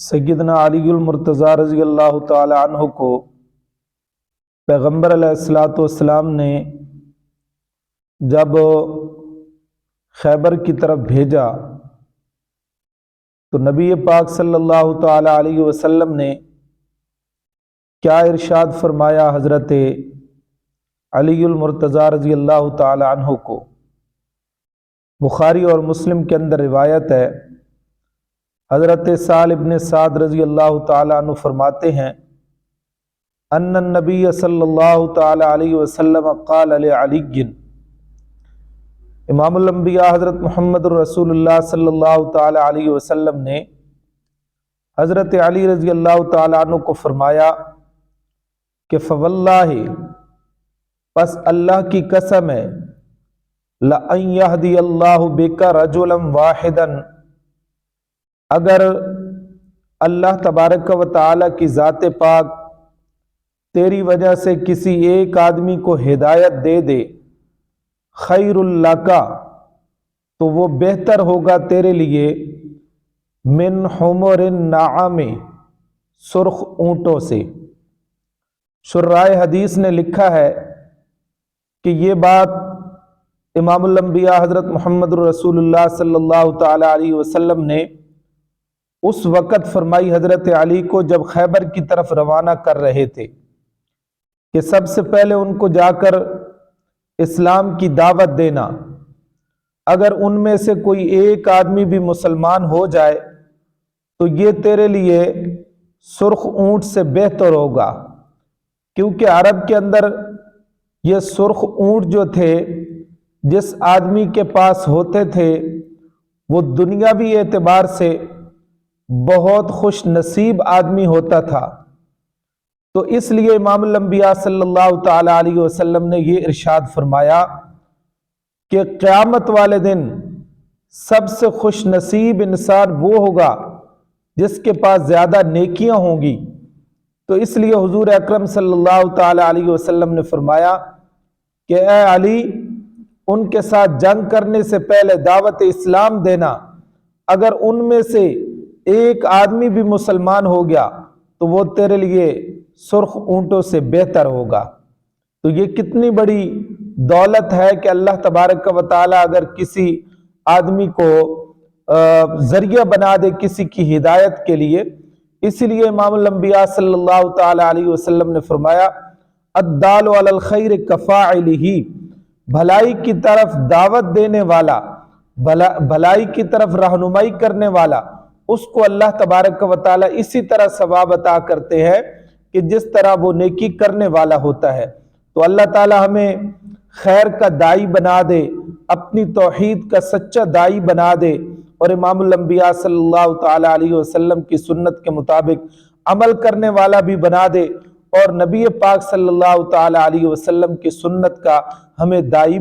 سیدنا علی المرتضیٰ رضی اللہ تعالی عنہ کو پیغمبر علیہ الصلاۃ والسلام نے جب خیبر کی طرف بھیجا تو نبی پاک صلی اللہ تعالی علیہ وسلم نے کیا ارشاد فرمایا حضرت علی المرتضیٰ رضی اللہ تعالی عنہ کو؟ بخاری اور مسلم کے اندر روایت ہے، حضرت سہل بن سعد رضی اللہ تعالی عنہ فرماتے ہیں ان النبی صلی اللہ تعالی علیہ وسلم قال لعلی، امام الانبیاء حضرت محمد رسول اللہ صلی اللہ تعالی علیہ وسلم نے حضرت علی رضی اللہ تعالی عنہ کو فرمایا کہ فواللہ، پس اللہ کی قسم ہے، لَأَن يَهْدِيَ اللَّهُ بِكَ رَجُلًا وَاحِدًا، اگر اللہ تبارک و تعالی کی ذات پاک تیری وجہ سے کسی ایک آدمی کو ہدایت دے دے، خیر لک، تو وہ بہتر ہوگا تیرے لیے، من حمر النعام، سرخ اونٹوں سے۔ شرائع حدیث نے لکھا ہے کہ یہ بات امام الانبیاء حضرت محمد رسول اللہ صلی اللہ تعالی علیہ وسلم نے اس وقت فرمائی حضرت علی کو جب خیبر کی طرف روانہ کر رہے تھے کہ سب سے پہلے ان کو جا کر اسلام کی دعوت دینا، اگر ان میں سے کوئی ایک آدمی بھی مسلمان ہو جائے تو یہ تیرے لیے سرخ اونٹ سے بہتر ہوگا، کیونکہ عرب کے اندر یہ سرخ اونٹ جو تھے جس آدمی کے پاس ہوتے تھے وہ دنیاوی اعتبار سے بہت خوش نصیب آدمی ہوتا تھا، تو اس لیے امام الانبیاء صلی اللہ تعالی علیہ وسلم نے یہ ارشاد فرمایا کہ قیامت والے دن سب سے خوش نصیب انسان وہ ہوگا جس کے پاس زیادہ نیکیاں ہوں گی۔ تو اس لیے حضور اکرم صلی اللہ تعالی علیہ وسلم نے فرمایا کہ اے علی، ان کے ساتھ جنگ کرنے سے پہلے دعوت اسلام دینا، اگر ان میں سے ایک آدمی بھی مسلمان ہو گیا تو وہ تیرے لیے سرخ اونٹوں سے بہتر ہوگا۔ تو یہ کتنی بڑی دولت ہے کہ اللہ تبارک و تعالی اگر کسی آدمی کو ذریعہ بنا دے کسی کی ہدایت کے لیے۔ اسی لیے امام الانبیاء صلی اللہ تعالی علیہ وسلم نے فرمایا الدال علی الخیر کفاعلہ، بھلائی کی طرف دعوت دینے والا، بھلائی کی طرف رہنمائی کرنے والا، اس کو اللہ تبارک و تعالی اسی طرح ثواب عطا کرتے ہیں کہ جس طرح وہ نیکی کرنے والا ہوتا ہے۔ تو اللہ تعالی ہمیں خیر کا داعی بنا دے، اپنی توحید کا سچا داعی بنا دے، اور امام الانبیاء صلی اللہ تعالی علیہ وسلم کی سنت کے مطابق عمل کرنے والا بھی بنا دے، اور نبی پاک صلی اللہ تعالی علیہ وسلم کی سنت کا ہمیں داعی